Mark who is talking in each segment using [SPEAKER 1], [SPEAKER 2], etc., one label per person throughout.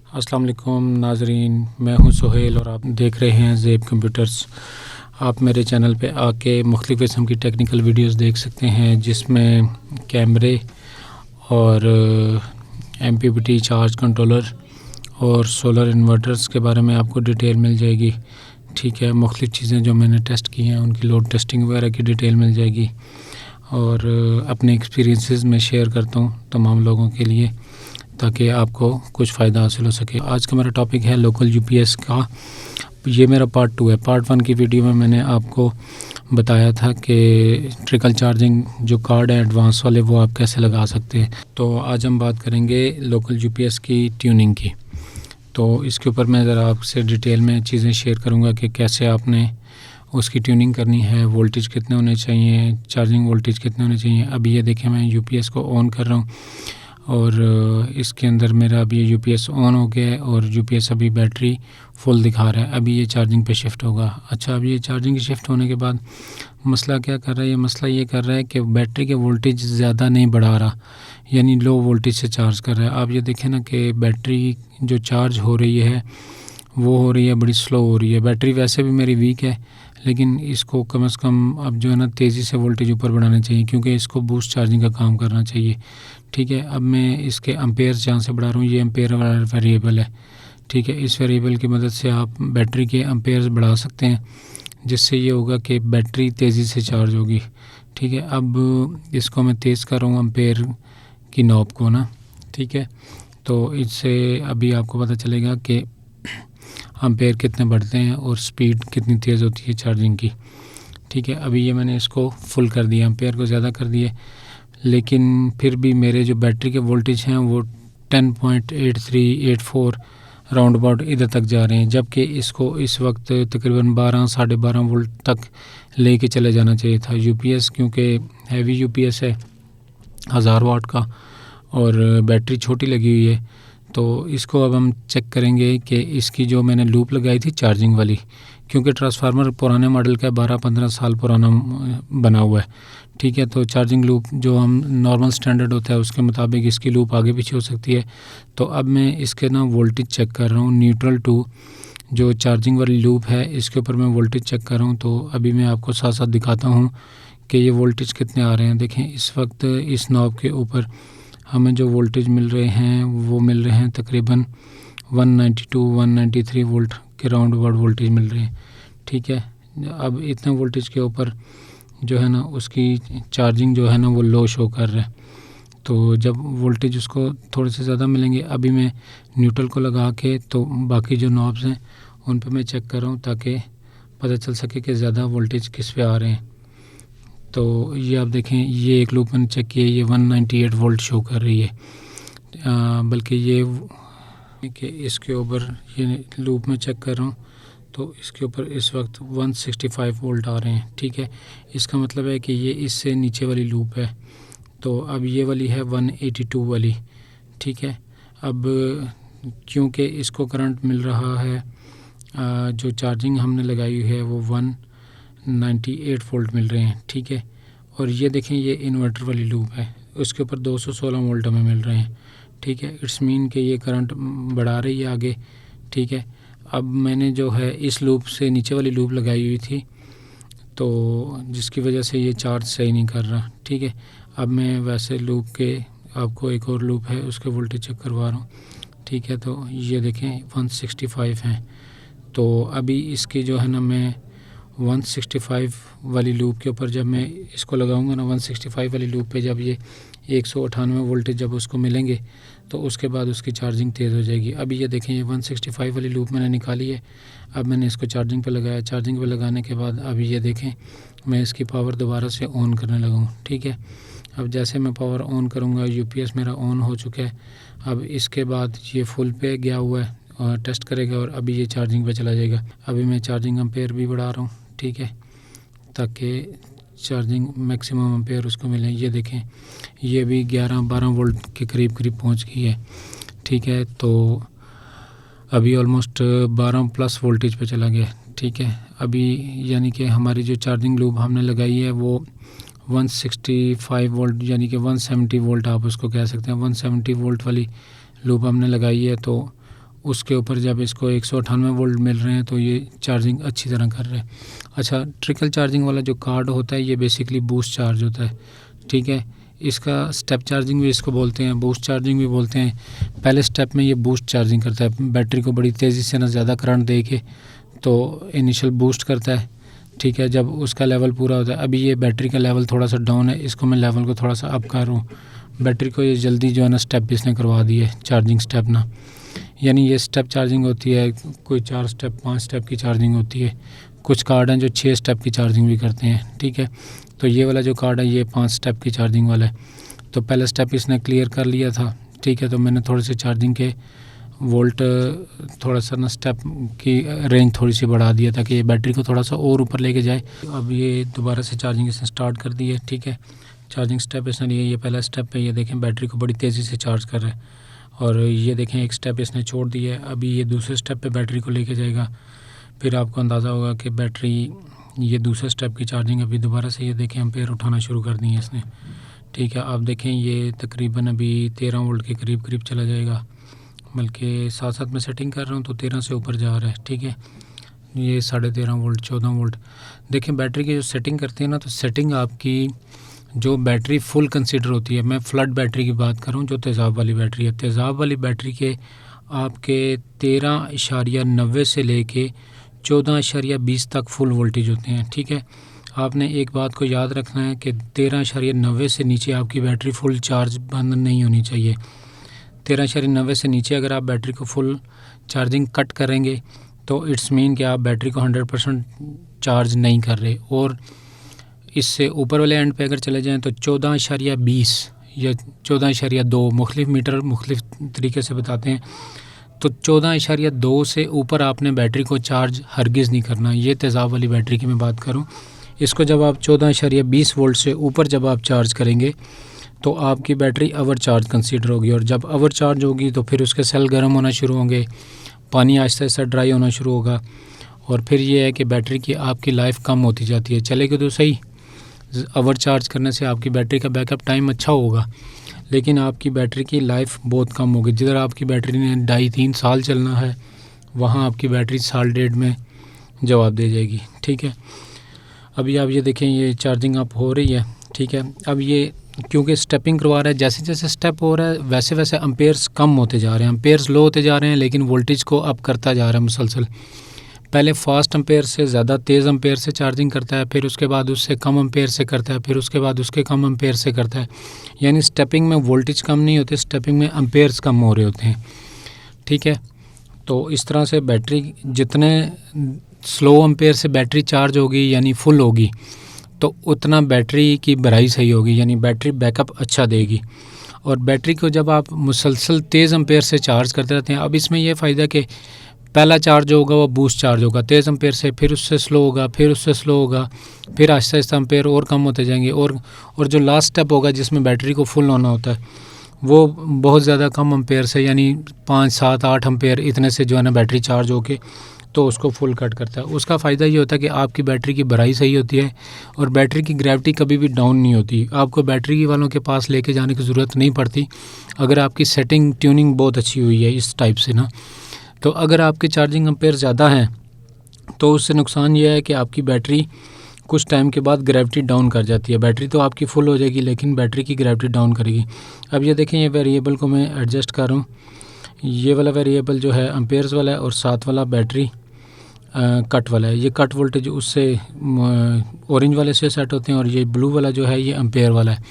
[SPEAKER 1] अस्सलाम वालेकुम नाजरीन, मैं हूं सुहेल और आप देख रहे हैं ज़ेब कंप्यूटर्स। आप मेरे चैनल पे आके मुख्तलिफ़ किस्म की टेक्निकल वीडियोस देख सकते हैं जिसमें कैमरे और MPPT चार्ज कंट्रोलर और सोलर इन्वर्टर्स के बारे में आपको डिटेल मिल जाएगी। ठीक है, मुख्तलिफ़ चीज़ें जो मैंने टेस्ट की हैं उनकी लोड टेस्टिंग वगैरह की डिटेल मिल जाएगी और अपने एक्सपीरियंसेस में शेयर करता हूँ तमाम लोगों के लिए ताकि आपको कुछ फ़ायदा हासिल हो सके। आज का मेरा टॉपिक है लोकल UPS का। ये मेरा पार्ट 2 है। पार्ट 1 की वीडियो में मैंने आपको बताया था कि ट्रिकल चार्जिंग जो कार्ड है एडवांस वाले वो आप कैसे लगा सकते हैं। तो आज हम बात करेंगे लोकल UPS की ट्यूनिंग की। तो इसके ऊपर मैं ज़रा आपसे डिटेल में चीज़ें शेयर करूँगा कि कैसे आपने उसकी ट्यूनिंग करनी है, वोल्टेज कितने होने चाहिए, चार्जिंग वोल्टेज कितने होने चाहिए। अभी ये देखें मैं UPS को ऑन कर रहा हूँ और इसके अंदर मेरा अभी UPS ऑन हो गया है और UPS अभी बैटरी फुल दिखा रहा है। अभी ये चार्जिंग पे शिफ्ट होगा। अच्छा, अभी ये चार्जिंग शिफ्ट होने के बाद मसला क्या कर रहा है? ये मसला ये कर रहा है कि बैटरी के वोल्टेज ज़्यादा नहीं बढ़ा रहा, यानी लो वोल्टेज से चार्ज कर रहा है। आप ये देखें ना कि बैटरी जो चार्ज हो रही है वो हो रही है बड़ी स्लो हो रही है। बैटरी वैसे भी मेरी वीक है लेकिन इसको कम से कम अब जो है ना तेज़ी से वोल्टेज ऊपर बढ़ाना चाहिए क्योंकि इसको बूस्ट चार्जिंग का काम करना चाहिए। ठीक है, अब मैं इसके एम्पेयर्स जहाँ से बढ़ा रहा हूँ, ये एम्पेयर वाला वेरिएबल है। ठीक है, इस वेरिएबल की मदद से आप बैटरी के एम्पेयर्स बढ़ा सकते हैं जिससे ये होगा कि बैटरी तेज़ी से चार्ज होगी। ठीक है, अब इसको मैं तेज़ कर रहा हूँ एम्पेयर की नॉब को ना। ठीक है, तो इससे अभी आपको पता चलेगा कि एम्पेयर कितने बढ़ते हैं और स्पीड कितनी तेज़ होती है चार्जिंग की। ठीक है, अभी ये मैंने इसको फुल कर दिया, एम्पेयर को ज़्यादा कर दिए, लेकिन फिर भी मेरे जो बैटरी के वोल्टेज हैं वो 10.8384 राउंड अबाउट इधर तक जा रहे हैं, जबकि इसको इस वक्त तकरीबन 12 साढ़े 12 वोल्ट तक लेके चले जाना चाहिए था। UPS क्योंकि हैवी UPS है 1000 वाट का और बैटरी छोटी लगी हुई है, तो इसको अब हम चेक करेंगे कि इसकी जो मैंने लूप लगाई थी चार्जिंग वाली, क्योंकि ट्रांसफार्मर पुराने मॉडल का 12-15 साल पुराना बना हुआ है। ठीक है, तो चार्जिंग लूप जो हम नॉर्मल स्टैंडर्ड होता है उसके मुताबिक इसकी लूप आगे पीछे हो सकती है। तो अब मैं इसके ना वोल्टेज चेक कर रहा हूँ, न्यूट्रल टू जो चार्जिंग वाली लूप है इसके ऊपर मैं वोल्टेज चेक कर रहा हूँ। तो अभी मैं आपको साथ साथ दिखाता हूँ कि ये वोल्टेज कितने आ रहे हैं। देखें, इस वक्त इस नॉब के ऊपर हमें जो वोल्टेज मिल रहे हैं वो मिल रहे हैं तकरीबन 192-193 वोल्ट के राउंड अबाउट वोल्टेज मिल रहे हैं। ठीक है, अब इतने वोल्टेज के ऊपर जो है ना उसकी चार्जिंग जो है ना वो लो शो कर रहा है। तो जब वोल्टेज उसको थोड़े से ज़्यादा मिलेंगे, अभी मैं न्यूट्रल को लगा के तो बाकी जो नॉब्स हैं उन पे मैं चेक कर रहा हूँ ताकि पता चल सके कि ज़्यादा वोल्टेज किस पे आ रहे हैं। तो ये आप देखें, ये एक लूप मैंने चेक किया, ये 198 वोल्ट शो कर रही है, बल्कि ये कि इसके ऊपर ये लूप में चेक कर रहा हूँ तो इसके ऊपर इस वक्त 165 वोल्ट आ रहे हैं। ठीक है, इसका मतलब है कि ये इससे नीचे वाली लूप है। तो अब ये वाली है 182 वाली। ठीक है, अब क्योंकि इसको करंट मिल रहा है, जो चार्जिंग हमने लगाई हुई है वो 198 वोल्ट मिल रहे हैं। ठीक है, और ये देखें ये इन्वर्टर वाली लूप है, उसके ऊपर 216 वोल्ट हमें मिल रहे हैं। ठीक है, इट्स मीन कि ये करंट बढ़ा रही है आगे। ठीक है, अब मैंने जो है इस लूप से नीचे वाली लूप लगाई हुई थी तो जिसकी वजह से ये चार्ज सही नहीं कर रहा। ठीक है, अब मैं वैसे लूप के आपको एक और लूप है उसके वोल्टेज चेक करवा रहा हूँ। ठीक है, तो ये देखें 165 हैं। तो अभी इसकी जो है ना मैं 165 वाली लूप के ऊपर जब मैं इसको लगाऊंगा ना 165 वाली लूप पे जब ये 198 वोल्टेज जब उसको मिलेंगे तो उसके बाद उसकी चार्जिंग तेज़ हो जाएगी। अभी ये देखें ये 165 वाली लूप मैंने निकाली है। अब मैंने इसको चार्जिंग पे लगाया, चार्जिंग पे लगाने के बाद अभी ये देखें मैं इसकी पावर दोबारा से ऑन करने लगा हूँ। ठीक है, अब जैसे मैं पावर ऑन करूँगा UPS मेरा ऑन हो चुका है। अब इसके बाद ये फुल पे गया हुआ है और टेस्ट करेगा और अभी ये चार्जिंग पे चला जाएगा। अभी मैं चार्जिंग एम्पेयर भी बढ़ा रहा हूँ। ठीक है, ताकि चार्जिंग मैक्सिमम एम्पेयर उसको मिले। ये देखें ये भी 11-12 वोल्ट के करीब पहुंच गई है। ठीक है, तो अभी ऑलमोस्ट 12 प्लस वोल्टेज पे चला गया। ठीक है, अभी यानी कि हमारी जो चार्जिंग लूप हमने लगाई है वो 165 वोल्ट यानी कि 170 वोल्ट आप उसको कह सकते हैं, 170 वोल्ट वाली लूप हमने लगाई है। तो उसके ऊपर जब इसको 198 वोल्ट मिल रहे हैं तो ये चार्जिंग अच्छी तरह कर रहे हैं। अच्छा, ट्रिकल चार्जिंग वाला जो कार्ड होता है ये बेसिकली बूस्ट चार्ज होता है, ठीक है। इसका स्टेप चार्जिंग भी इसको बोलते हैं, बूस्ट चार्जिंग भी बोलते हैं। पहले स्टेप में ये बूस्ट चार्जिंग करता है, बैटरी को बड़ी तेज़ी से ना ज़्यादा करंट दे के तो इनिशियल बूस्ट करता है, ठीक है। जब उसका लेवल पूरा होता है, अभी ये बैटरी का लेवल थोड़ा सा डाउन है, इसको मैं लेवल को थोड़ा सा अप कर रहा हूँ। बैटरी को ये जल्दी जो है ना स्टेप इसने करवा दी है, चार्जिंग स्टेप ना, यानी ये स्टेप चार्जिंग होती है, कोई 4 स्टेप 5 स्टेप की चार्जिंग होती है। कुछ कार्ड हैं जो 6 स्टेप की चार्जिंग भी करते हैं, ठीक है। तो ये वाला जो कार्ड है ये 5 स्टेप की चार्जिंग वाला है। तो पहला स्टेप इसने क्लियर कर लिया था, ठीक है। तो मैंने थोड़े से चार्जिंग के वोल्ट थोड़ा सा ना स्टेप की रेंज थोड़ी सी बढ़ा दिया ताकि ये बैटरी को थोड़ा सा और ऊपर लेके जाए। अब ये दोबारा से चार्जिंग इसने स्टार्ट कर दी है, ठीक है। चार्जिंग स्टेप इसने लिए, ये पहला स्टेप है, ये देखें बैटरी को बड़ी तेज़ी से चार्ज कर रहा है। और ये देखें एक स्टेप इसने छोड़ दिया है, अभी ये दूसरे स्टेप पे बैटरी को लेके जाएगा। फिर आपको अंदाज़ा होगा कि बैटरी ये दूसरे स्टेप की चार्जिंग अभी दोबारा से ये देखें एम्पेयर उठाना शुरू कर दी है इसने, ठीक है। आप देखें ये तकरीबन अभी 13 वोल्ट के करीब करीब चला जाएगा, बल्कि साथ साथ में सेटिंग कर रहा हूँ तो 13 से ऊपर जा रहा है, ठीक है। ये 13.5 वोल्ट 14 वोल्ट। देखें बैटरी की जो सेटिंग करते हैं ना, तो सेटिंग आपकी जो बैटरी फुल कंसीडर होती है, मैं फ्लड बैटरी की बात कर रहा हूँ जो तेज़ाब वाली बैटरी है। तेज़ाब वाली बैटरी के आपके 13.90 से लेके 14.20 तक फुल वोल्टेज होते हैं, ठीक है। आपने एक बात को याद रखना है कि 13.90 से नीचे आपकी बैटरी फुल चार्ज बंद नहीं होनी चाहिए। 13.90 से नीचे अगर आप बैटरी को फुल चार्जिंग कट करेंगे तो इट्स मीन कि आप बैटरी को 100% चार्ज नहीं कर रहे। और इससे ऊपर वाले एंड पे अगर चले जाएं तो 14.20 या 14.2, मुख्तलिफ मीटर मुख्तलिफ तरीके से बताते हैं, तो 14.2 से ऊपर आपने बैटरी को चार्ज हरगिज़ नहीं करना। ये तेज़ाब वाली बैटरी की मैं बात करूं, इसको जब आप 14.20 वोल्ट से ऊपर जब आप चार्ज करेंगे तो आपकी बैटरी ओवर चार्ज कंसीडर होगी। और जब ओवर चार्ज होगी तो फिर उसके सेल गर्म होना शुरू होंगे, पानी आहिस्ता आहिस्ता ड्राई होना शुरू होगा, और फिर ये है कि बैटरी की आपकी लाइफ कम होती जाती है। चलेगी तो सही, ओवर चार्ज करने से आपकी बैटरी का बैकअप टाइम अच्छा होगा, लेकिन आपकी बैटरी की लाइफ बहुत कम होगी। जिधर आपकी बैटरी ने 2.5-3 साल चलना है, वहाँ आपकी बैटरी 1.5 में जवाब दे जाएगी, ठीक है। अभी आप ये देखें ये चार्जिंग अप हो रही है, ठीक है। अब ये क्योंकि स्टेपिंग करवा रहा है, जैसे जैसे स्टेप हो रहा है वैसे वैसे अम्पेयर्स कम होते जा रहे हैं, अम्पेयर्स लो होते जा रहे हैं, लेकिन वोल्टेज को अप करता जा रहा है मुसलसल। पहले फास्ट अम्पेयर से ज़्यादा तेज़ अम्पेयर से चार्जिंग करता है, फिर उसके बाद उससे कम अम्पेयर से करता है, फिर उसके बाद उसके कम अम्पेयर से करता है। यानी स्टेपिंग में वोल्टेज कम नहीं होते, स्टेपिंग में अम्पेयर्स कम हो रहे होते हैं, ठीक है। तो इस तरह से बैटरी जितने स्लो अम्पेयर से बैटरी चार्ज होगी यानी फुल होगी तो उतना बैटरी की भराई सही होगी, यानी बैटरी बैकअप अच्छा देगी। और बैटरी को जब आप मुसलसल तेज़ अम्पेयर से चार्ज करते रहते हैं, अब इसमें यह फ़ायदा कि पहला चार्ज होगा वो बूस्ट चार्ज होगा तेज़ अम्पेयर से, फिर उससे स्लो होगा, फिर उससे स्लो होगा, फिर आहिस्ता आहिस्ता अम्पेयर और कम होते जाएंगे, और जो लास्ट स्टेप होगा जिसमें बैटरी को फुल होना होता है वो बहुत ज़्यादा कम अम्पेयर से, यानी 5, 7, 8 अम्पेयर इतने से जो है ना बैटरी चार्ज होके तो उसको फुल कट करता है। उसका फ़ायदा ये होता है कि आपकी बैटरी की भराई सही होती है और बैटरी की ग्रेविटी कभी भी डाउन नहीं होती। आपको बैटरी वालों के पास लेके जाने की ज़रूरत नहीं पड़ती अगर आपकी सेटिंग ट्यूनिंग बहुत अच्छी हुई है इस टाइप से ना। तो अगर आपके चार्जिंग अम्पेयर ज़्यादा हैं तो उससे नुकसान ये है कि आपकी बैटरी कुछ टाइम के बाद ग्रेविटी डाउन कर जाती है। बैटरी तो आपकी फुल हो जाएगी लेकिन बैटरी की ग्रेविटी डाउन करेगी। अब ये देखें, ये वेरिएबल को मैं एडजस्ट कर रहा हूँ। ये वाला वेरिएबल जो है अम्पेयर्स वाला है और साथ वाला बैटरी कट वाला है। ये कट वोल्टेज उससे ऑरेंज वाले से सेट होते हैं और ये ब्लू वाला जो है ये अम्पेयर वाला है,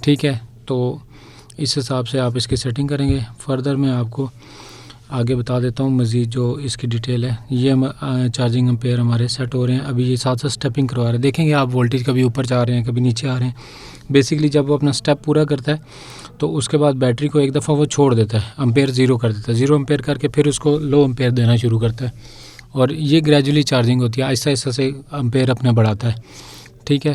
[SPEAKER 1] ठीक है। तो इस हिसाब से आप इसकी सेटिंग करेंगे। फर्दर मैं आपको आगे बता देता हूँ मज़ीद जो इसकी डिटेल है। ये चार्जिंग अम्पेयर हमारे सेट हो रहे हैं। अभी ये साथ साथ स्टेपिंग करवा रहे हैं। देखेंगे आप वोल्टेज कभी ऊपर जा रहे हैं कभी नीचे आ रहे हैं। बेसिकली जब वो अपना स्टेप पूरा करता है तो उसके बाद बैटरी को एक दफ़ा वो छोड़ देता है, अम्पेयर ज़ीरो कर देता है। ज़ीरो अम्पेयर करके फिर उसको लो अम्पेयर देना शुरू करता है और ये ग्रेजुअली चार्जिंग होती है, आहिस्ता आहिस्ता से अम्पेयर अपने बढ़ाता है, ठीक है।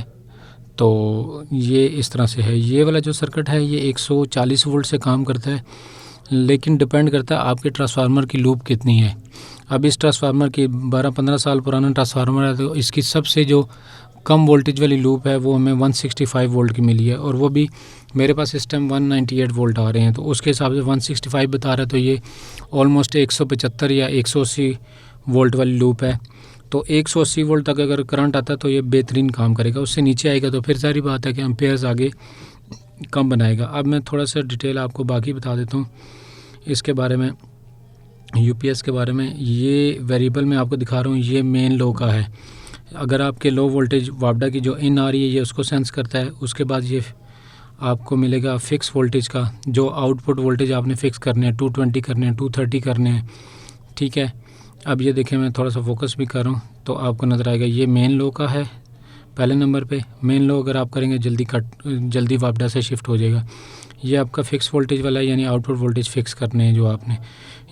[SPEAKER 1] तो ये इस तरह से है। ये वाला जो सर्किट है ये 140 वोल्ट से काम करता है, लेकिन डिपेंड करता है आपके ट्रांसफार्मर की लूप कितनी है। अब इस ट्रांसफार्मर की 12-15 साल पुराना ट्रांसफार्मर है तो इसकी सबसे जो कम वोल्टेज वाली लूप है वो हमें 165 वोल्ट की मिली है और वो भी मेरे पास इस टाइम 198 वोल्ट आ रहे हैं, तो उसके हिसाब से 165 बता रहा है, तो ये ऑलमोस्ट 175 या 180 वोल्ट वाली लूप है। तो 180 वोल्ट तक अगर करंट आता है तो ये बेहतरीन काम करेगा। उससे नीचे आएगा तो फिर सारी बात है कि एम्पेयर्स आगे कम बनाएगा। अब मैं थोड़ा सा डिटेल आपको बाकी बता देता हूँ इसके बारे में, यूपीएस के बारे में। ये वेरिएबल मैं आपको दिखा रहा हूँ, ये मेन लो का है। अगर आपके लो वोल्टेज वापडा की जो इन आ रही है ये उसको सेंस करता है। उसके बाद ये आपको मिलेगा फिक्स वोल्टेज का, जो आउटपुट वोल्टेज आपने फिक्स करने हैं, 220 करने हैं, 230 करने हैं, ठीक है। अब ये देखें, मैं थोड़ा सा फोकस भी कर रहा हूँ तो आपको नज़र आएगा ये मेन लो का है पहले नंबर पे। मेन लो अगर आप करेंगे जल्दी वापडा से शिफ्ट हो जाएगा। ये आपका फिक्स वोल्टेज वाला है, यानी आउटपुट वोल्टेज फिक्स करने हैं जो आपने।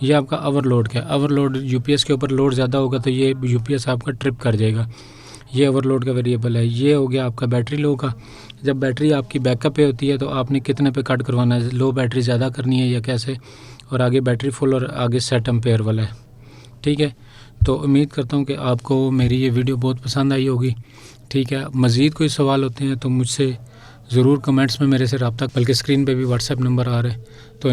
[SPEAKER 1] ये आपका ओवरलोड का है। ओवरलोड यूपीएस के ऊपर लोड ज़्यादा होगा तो ये यूपीएस आपका ट्रिप कर जाएगा, ये ओवरलोड का वेरिएबल है। ये हो गया आपका बैटरी लो का। जब बैटरी आपकी बैकअप पे होती है तो आपने कितने पे कट करवाना है, लो बैटरी ज़्यादा करनी है या कैसे, और आगे बैटरी फुल और आगे सेट एम्पेयर वाला है, ठीक है। तो उम्मीद करता हूँ कि आपको मेरी ये वीडियो बहुत पसंद आई होगी, ठीक है। मज़ीद कोई सवाल होते हैं तो मुझसे ज़रूर कमेंट्स में मेरे से रब्ता, बल्कि स्क्रीन पे भी व्हाट्सएप नंबर आ रहा है तो